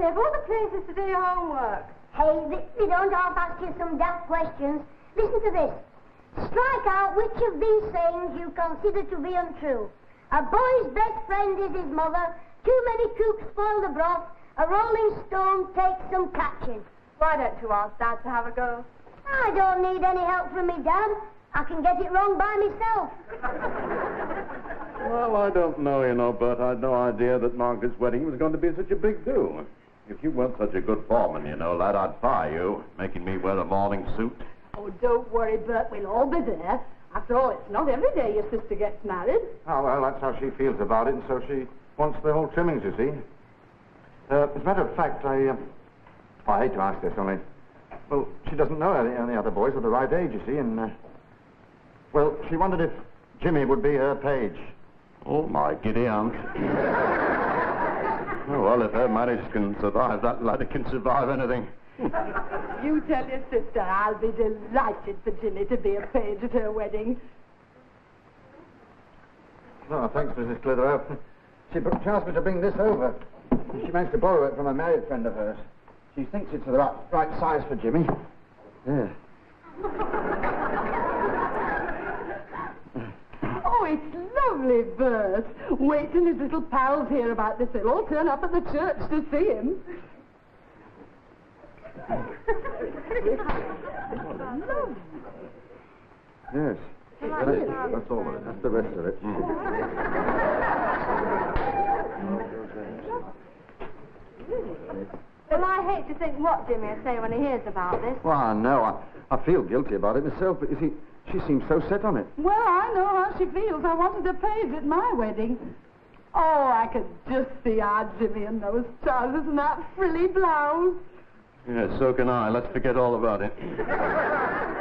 Cliff. All the places to do your homework. Hey, they don't all ask you some daft questions. Listen to this. Strike out which of these sayings you consider to be untrue. A boy's best friend is his mother. Too many cooks spoil the broth. A rolling stone takes some catching. Why don't you ask Dad to have a go? I don't need any help from me, Dad. I can get it wrong by myself. Well, I don't know, Bert. I had no idea that Margaret's wedding was going to be such a big do. If you weren't such a good foreman, lad, I'd fire you, making me wear a morning suit. Oh, don't worry, Bert. We'll all be there. After all, it's not every day your sister gets married. Oh, well, that's how she feels about it, and so she wants the whole trimmings, you see. As a matter of fact, I hate to ask this, only... Well, she doesn't know any other boys of the right age, you see, and... well, she wondered if Jimmy would be her page. Oh, my giddy aunt. Oh, well, if her marriage can survive, that lad can survive anything. You tell your sister I'll be delighted for Jimmy to be a page at her wedding. Oh, thanks, Mrs. Clitheroe. She asked me to bring this over. She managed to borrow it from a married friend of hers. She thinks it's the right size for Jimmy. Yeah. Oh, it's lovely, Bert. Wait till his little pals hear about this. They'll all turn up at the church to see him. Yes. That's all of it. That's the rest of it. Well, I hate to think what Jimmy will say when he hears about this. Well, I know. I feel guilty about it myself, but you see, she seems so set on it. Well, I know how she feels. I wanted a page at my wedding. Oh, I could just see our Jimmy in those trousers and that frilly blouse. Yes, so can I. Let's forget all about it.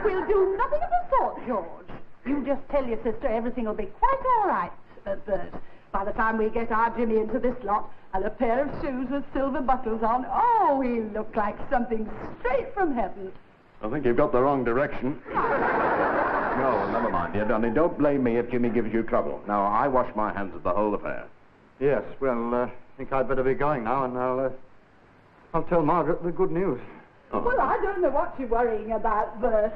We'll do nothing of the sort, George. You just tell your sister everything will be quite all right, Bert. By the time we get our Jimmy into this lot, and a pair of shoes with silver buckles on, oh, he'll look like something straight from heaven. I think you've got the wrong direction. No, never mind, dear darling. Don't blame me if Jimmy gives you trouble. Now, I wash my hands of the whole affair. Yes, well, I think I'd better be going now, and I'll tell Margaret the good news. Oh. Well, I don't know what you're worrying about, Bert.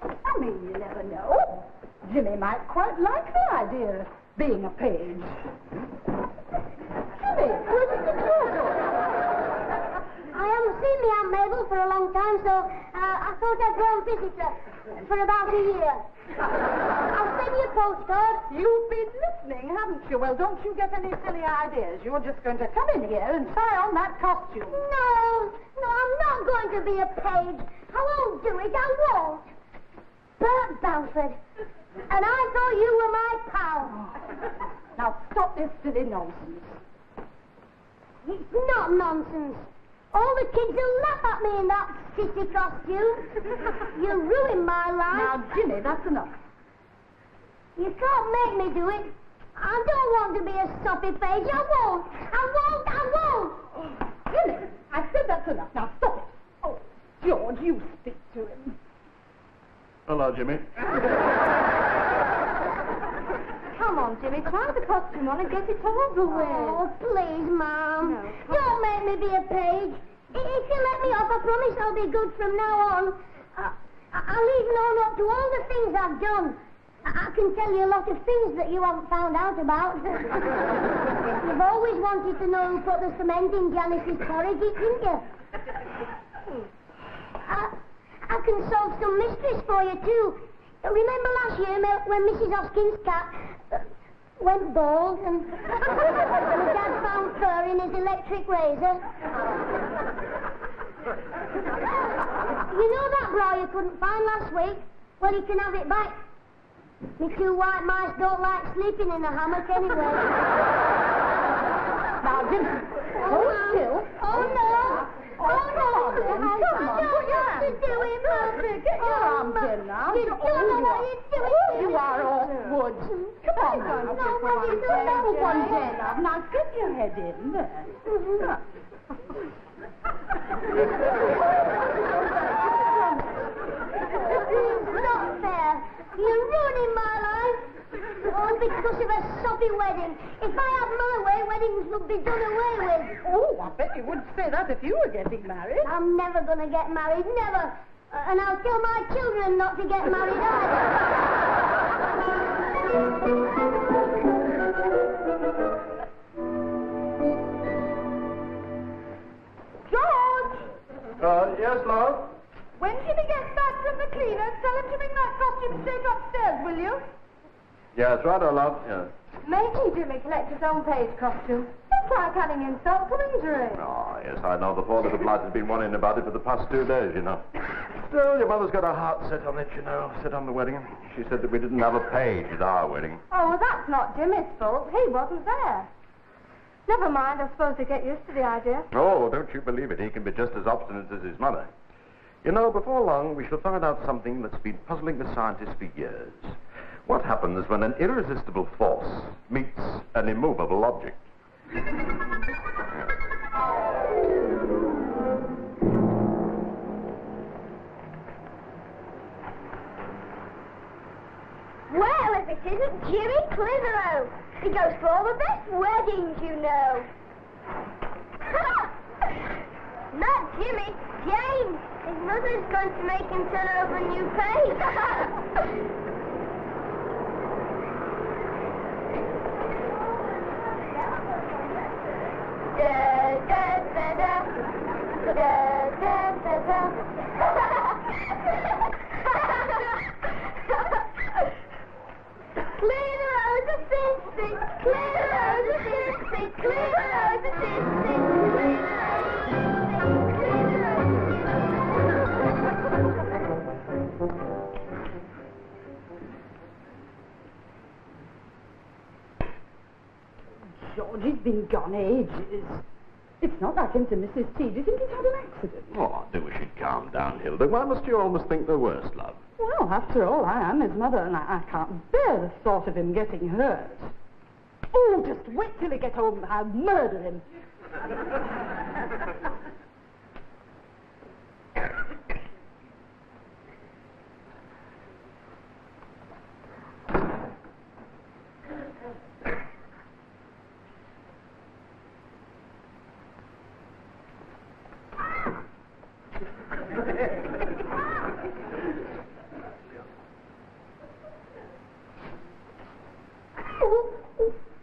I mean, you never know. Jimmy might quite like the idea of being a page. Jimmy, where did you go? I haven't seen me Aunt Mabel for a long time, so I thought I'd go and visit her for about a year. I'll send you a postcard. You've been listening, haven't you? Well, don't you get any silly ideas. You're just going to come in here and try on that costume. No, I'm not going to be a page. I won't do it. I won't. Bert Bamford. And I thought you were my pal. Now, stop this silly nonsense. It's not nonsense. All the kids will laugh at me in that sissy costume. You ruined my life. Now, Jimmy, that's enough. You can't make me do it. I don't want to be a soppy page. I won't. Jimmy, I said that's enough. Now, stop it. Oh, George, you speak to him. Hello, Jimmy. Come on, Jimmy, try the costume on and get it over with. Oh, please, Mum. No. Don't make me be a page. If you let me off, I promise I'll be good from now on. I'll even own up to all the things I've done. I can tell you a lot of things that you haven't found out about. You've always wanted to know who put the cement in Janice's porridge, didn't you? I can solve some mysteries for you, too. Remember last year when Mrs. Hoskins' cat went bald and my dad found fur in his electric razor? You know that bra you couldn't find last week? Well, you can have it back. Me two white mice don't like sleeping in a hammock anyway. Now, Jimmy, hold still. Oh, no. Come on, then. Come on, put your hands. Do it, Mum. Get your arms in now. You don't know what you're doing. You are off wood. Come on now. For one day, love. Now, get your head in there. It's not fair. You're ruining my life. All because because of a soppy wedding. If I had my way, weddings would be done away with. Oh, I bet you wouldn't say that if you were getting married. I'm never going to get married, never. And I'll tell my children not to get married either. George! Yes, love? When Jimmy gets back from the cleaners, tell him to bring that costume straight upstairs, will you? Yes, right, love. Yes. Making Jimmy collect his own page costume. That's like having insult to injury. Oh, yes, I know. The poor little blight has been worrying about it for the past 2 days, you know. Still, your mother's got her heart set on it, you know, set on the wedding. She said that we didn't have a page at our wedding. Oh, well, that's not Jimmy's fault. He wasn't there. Never mind, I suppose he'll get used to the idea. Oh, don't you believe it. He can be just as obstinate as his mother. You know, before long, we shall find out something that's been puzzling the scientists for years. What happens when an irresistible force meets an immovable object? Well, if it isn't Jimmy Clitheroe. He goes for all the best weddings, you know. Not Jimmy, James. His mother's going to make him turn over a new page. Clitheroe's a fisting, Clitheroe's a fisting, Clitheroe's a fisting, George, he's been gone ages. It's not like him to Mrs. T. Do you think he's had an accident? Oh, I do wish you'd calm down, Hilda. Why must you always think the worst, love? Well, after all, I am his mother, and I can't bear the thought of him getting hurt. Oh, just wait till he gets home and I'll murder him.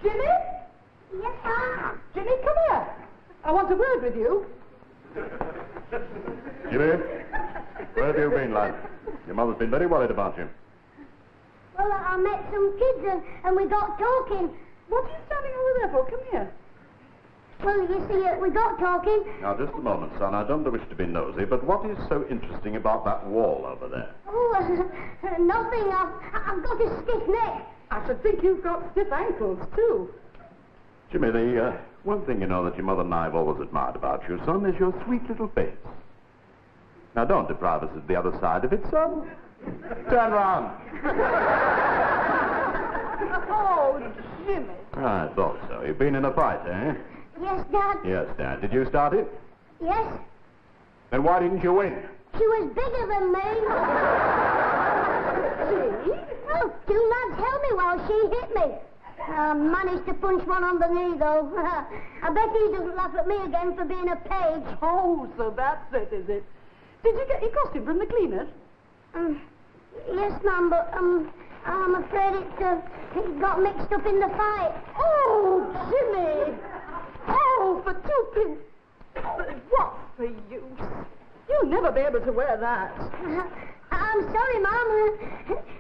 Jimmy? Yes, sir. Jimmy, come here. I want a word with you. Jimmy, where have you been, lad? Your mother's been very worried about you. Well, I met some kids and we got talking. What are you standing over there for? Come here. Well, you see, we got talking. Now, just a moment, son. I don't wish to be nosy, but what is so interesting about that wall over there? Oh, nothing. I've got a stiff neck. I should think you've got stiff ankles, too. Jimmy, the one thing you know that your mother and I have always admired about you, son, is your sweet little face. Now, don't deprive us of the other side of it, son. Turn round. Oh, Jimmy. I thought so. You've been in a fight, eh? Yes, Dad. Yes, Dad. Did you start it? Yes. Then why didn't you win? She was bigger than me. See? Well, two lads held me while she hit me. I managed to punch one on the knee, though. I bet he doesn't laugh at me again for being a page. Oh, so that's it, is it? Did you get your costume from the cleaners? Yes, Mum, but I'm afraid it got mixed up in the fight. Oh, Jimmy! Oh, for two pins. What's the use? You'll never be able to wear that. I'm sorry, Mum.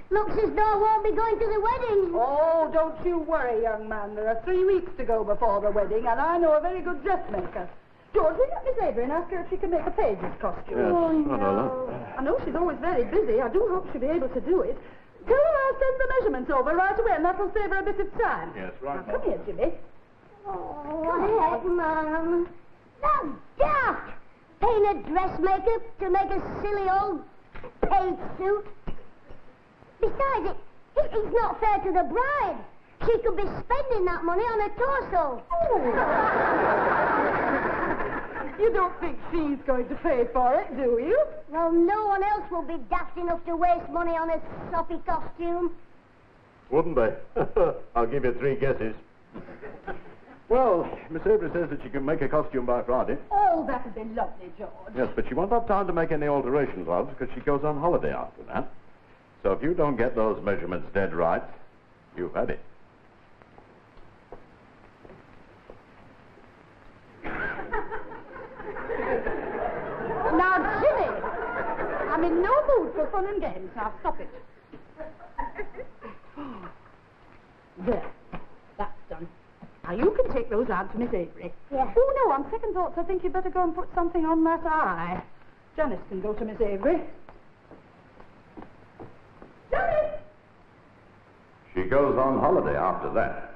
Looks as though I won't be going to the wedding. Oh, don't you worry, young man. There are 3 weeks to go before the wedding, and I know a very good dressmaker. George, will you get Miss Avery and ask her if she can make a page's costume? Yes, Oh, right, no. Ola. I know she's always very busy. I do hope she'll be able to do it. Tell her I'll send the measurements over right away, and that'll save her a bit of time. Yes, right. Now, come here, Jimmy. Oh, heck, Mum. That's daft. Paying a dressmaker to make a silly old page suit. Besides, it's not fair to the bride. She could be spending that money on her torso. You don't think she's going to pay for it, do you? Well, no one else will be daft enough to waste money on a soppy costume. Wouldn't they? I'll give you 3 guesses. Well, Miss Avery says that she can make a costume by Friday. Oh, that would be lovely, George. Yes, but she won't have time to make any alterations, love, because she goes on holiday after that. So if you don't get those measurements dead right, you've had it. Now, Jimmy, I'm in no mood for fun and games. Now, stop it. There. That's done. Now, you can take those round to Miss Avery. Yeah. Oh, no, on second thoughts, I think you'd better go and put something on that eye. Janice can go to Miss Avery. Janice! She goes on holiday after that.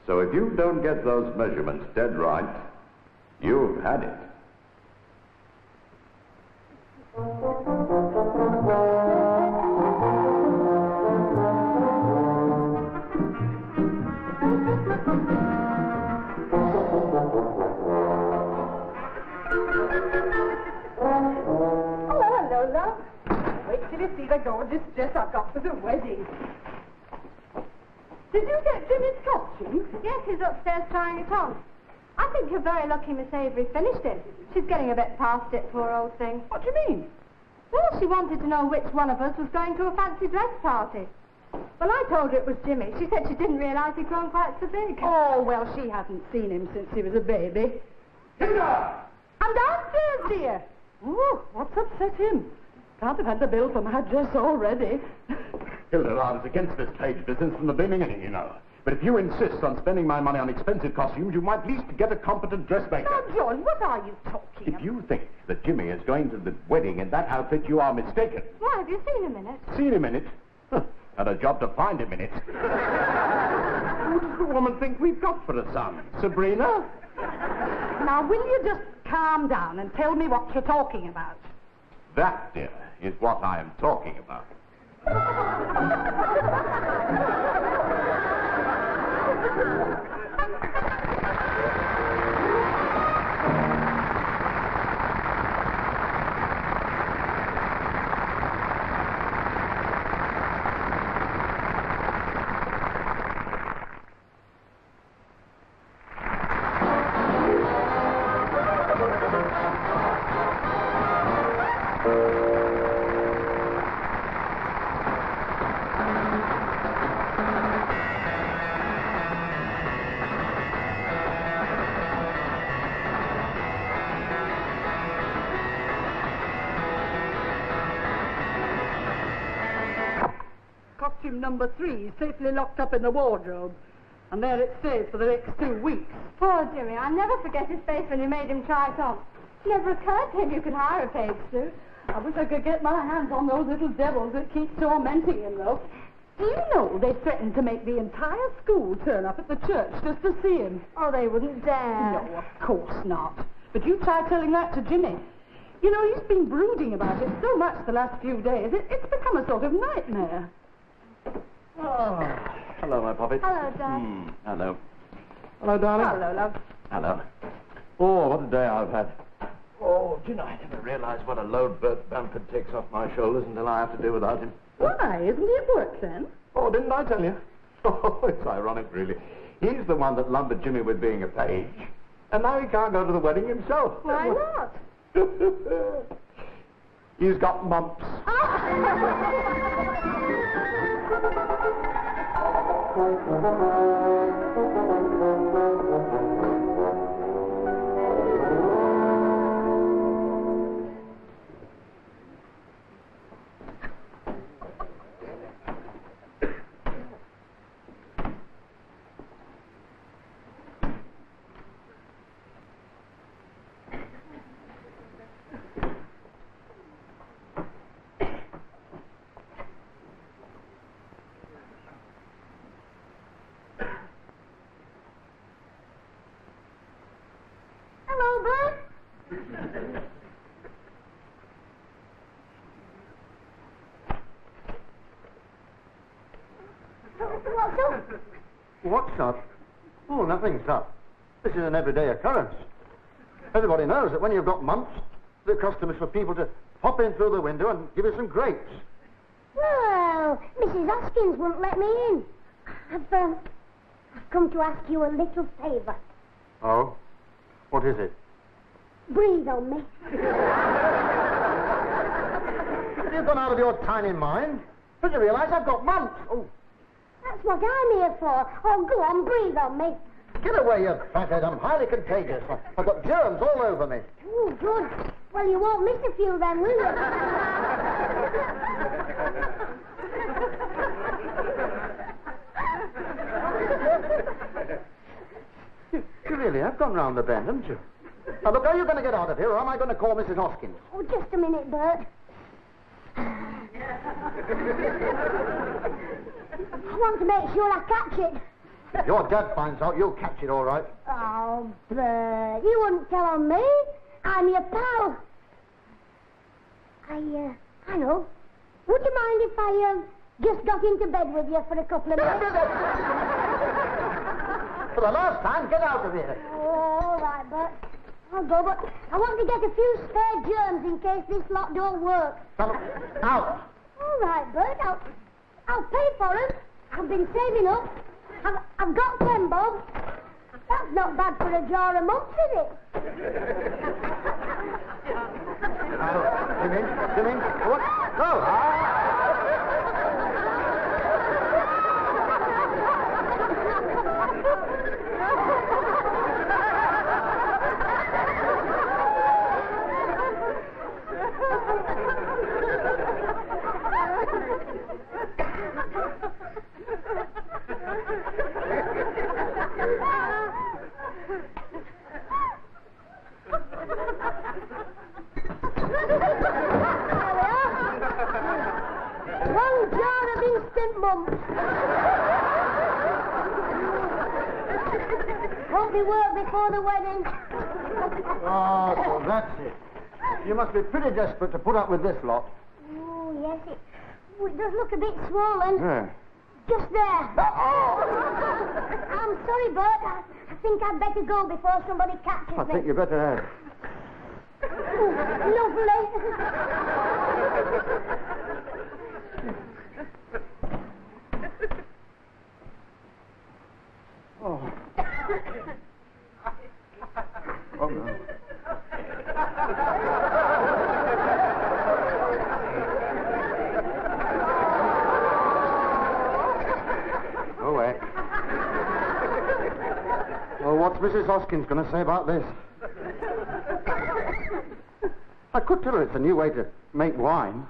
So if you don't get those measurements dead right, you've had it. Hello, love. Wait till you see the gorgeous dress I've got for the wedding. Did you get Jimmy's costume? Yes, he's upstairs trying it on. I think you're very lucky Miss Avery finished it. She's getting a bit past it, poor old thing. What do you mean? Well, she wanted to know which one of us was going to a fancy dress party. When I told her it was Jimmy, she said she didn't realise he'd grown quite so big. Oh, well, she hasn't seen him since he was a baby. Hilda! I'm downstairs, dear. Oh, what's upset him? Can't have had the bill for my dress already. Hilda, I was against this page business from the beginning, you know. But if you insist on spending my money on expensive costumes, you might at least get a competent dressmaker. Now, George, what are you talking If about? you think that Jimmy is going to the wedding in that outfit, you are mistaken. Why, have you seen him in it? Seen him in it? And a job to find him in it. Who does the woman think we've got for a son? Sabrina? Now, will you just calm down and tell me what you're talking about? That, dear, is what I am talking about. Costume number 3 safely locked up in the wardrobe. And there it stays for the next 2 weeks. Poor Jimmy, I'll never forget his face when you made him try it on. Never occurred to him you could hire a paid suit. I wish I could get my hands on those little devils that keep tormenting him, though. Do you know they threatened to make the entire school turn up at the church just to see him? Oh, they wouldn't dare. No, of course not. But you try telling that to Jimmy. You know, he's been brooding about it so much the last few days. It's become a sort of nightmare. Oh, hello, my puppet. Hello, Dad. Hello. Hello, darling. Hello, love. Hello. Oh, what a day I've had. Oh, do you know, I never realised what a load Bert Bamford takes off my shoulders until I have to do without him. Why? Isn't he at work, then? Oh, didn't I tell you? Oh, it's ironic, really. He's the one that lumbered Jimmy with being a page. And now he can't go to the wedding himself. Why not? He's got mumps. Hello, Bert. What's up? What's up? Oh, nothing's up. This is an everyday occurrence. Everybody knows that when you've got mumps, the custom is for people to hop in through the window and give you some grapes. Well, Mrs. Hoskins wouldn't let me in. I've come to ask you a little favour. Oh? What is it? Breathe on me. Have you gone out of your tiny mind? Don't you realise I've got mumps? Oh, That's what I'm here for. Oh, go on, breathe on me. get away, you fathead. I'm highly contagious. I've got germs all over me. Oh, good. Well, you won't miss a few then, will you? You really have gone round the bend, haven't you? Now, look, are you going to get out of here, or am I going to call Mrs. Hoskins? Oh, just a minute, Bert. I want to make sure I catch it. If your dad finds out, you'll catch it all right. Oh, Bert, you wouldn't tell on me. I'm your pal. I know. Would you mind if I, just got into bed with you for a couple of minutes? For the last time, get out of here. Oh, all right, Bert. I'll go, but I want to get a few spare germs in case this lot don't work. Now, out. All right, Bert. I'll pay for them. I've been saving up. I've got 10 bob. That's not bad for a jar a month, is it? Come in. What? No. Won't be work before the wedding. Oh, so that's it. You must be pretty desperate to put up with this lot. Oh, yes, it does look a bit swollen. Yeah. Just there. I'm sorry, Bert. I think I'd better go before somebody catches I me. think you better have. Lovely. Oh. Oh, no. Oh, wait. Well, what's Mrs. Hoskins going to say about this? I could tell her it's a new way to make wine.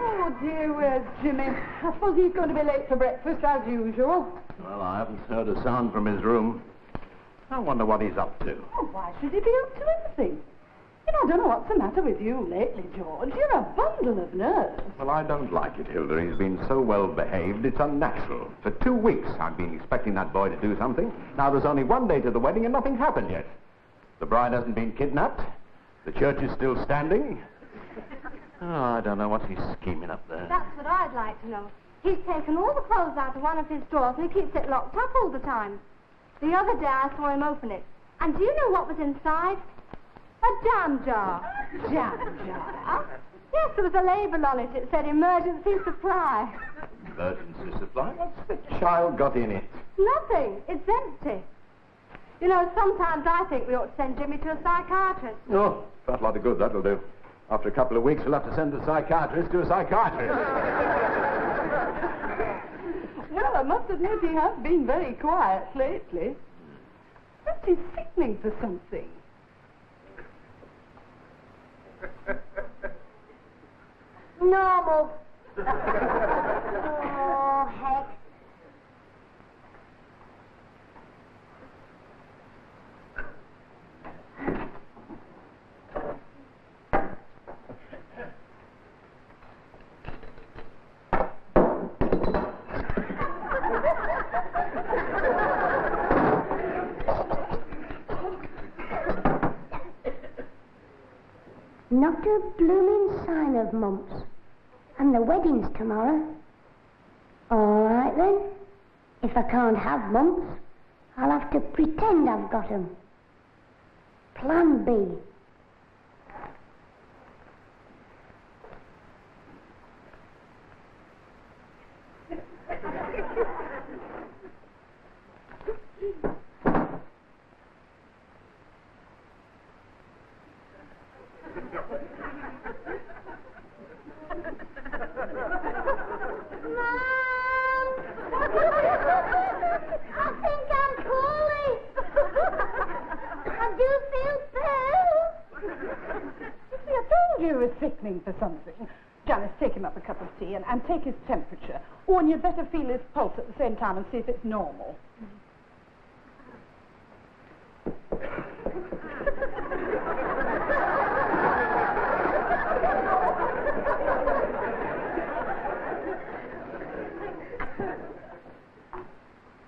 Oh, dear, where's Jimmy? I suppose he's going to be late for breakfast, as usual. Well, I haven't heard a sound from his room. I wonder what he's up to. Oh, why should he be up to anything? You know, I don't know what's the matter with you lately, George. You're a bundle of nerves. Well, I don't like it, Hilda. He's been so well behaved, it's unnatural. For 2 weeks, I've been expecting that boy to do something. Now there's only 1 day to the wedding and nothing happened yet. The bride hasn't been kidnapped. The church is still standing. Oh, I don't know what he's scheming up there. That's what I'd like to know. He's taken all the clothes out of one of his drawers and he keeps it locked up all the time. The other day I saw him open it. And do you know what was inside? A jam jar. Jam jar? Yes, there was a label on it. It said emergency supply. Emergency supply? What's the child got in it? Nothing. It's empty. You know, sometimes I think we ought to send Jimmy to a psychiatrist. Oh, got a lot of good, that'll do. After a couple of weeks, we'll have to send the psychiatrist to a psychiatrist. Well, I must admit he has been very quiet lately. Perhaps he's sickening for something. Normal. Oh, heck. Not a blooming sign of mumps. And the wedding's tomorrow. All right, then. If I can't have mumps, I'll have to pretend I've got 'em. Plan B. Sickening for something. Janice, take him up a cup of tea and take his temperature. Oh, and you'd better feel his pulse at the same time and see if it's normal.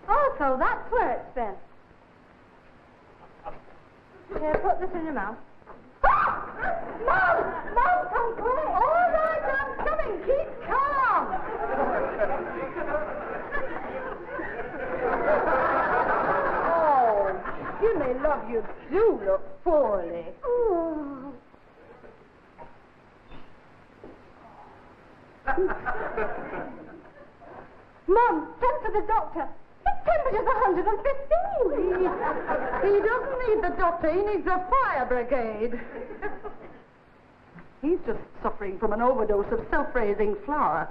Oh, so that's where it's been. Here, put this in your mouth. Mom, come quick! All right, I'm coming. Keep calm. Oh, Jimmy, love, you do look poorly. Oh. Mum, send for the doctor. His temperature's 115. He doesn't need the doctor. He needs a fire brigade. He's just suffering from an overdose of self-raising flour.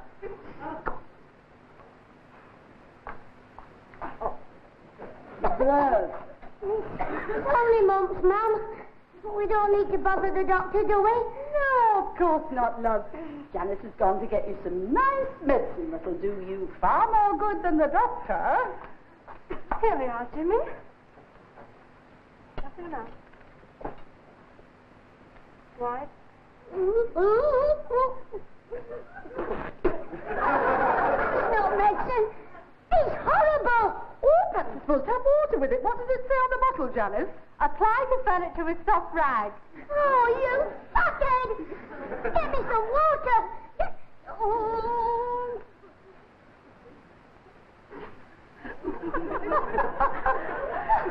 Oh. Blood. Only months, Mum. We don't need to bother the doctor, do we? No, of course not, love. Janice has gone to get you some nice medicine that'll do you far more good than the doctor. Here we are, Jimmy. Nothing else. Right. Not medicine. It's horrible. Oh, perhaps you're supposed to have water with it. What does it say on the bottle, Janice? Apply to furniture with soft rag. Oh, you fuckhead! Get me some water. Oh.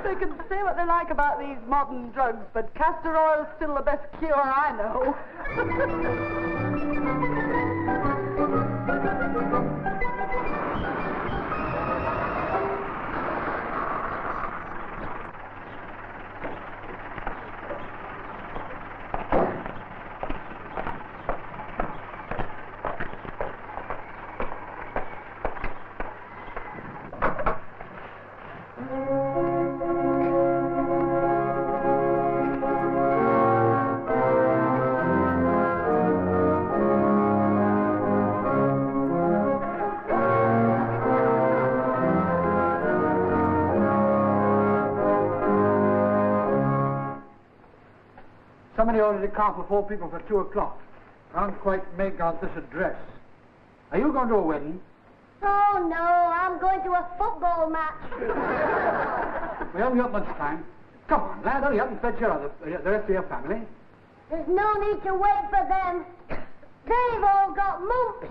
They can say what they like about these modern drugs, but castor oil's still the best cure I know. Somebody ordered a car for 4 people for 2 o'clock. Can't quite make out this address. Are you going to a wedding? Oh, no, I'm going to a football match. We haven't got much time. Come on, lad, hurry up and fetch the rest of your family. There's no need to wait for them. They've all got mumps.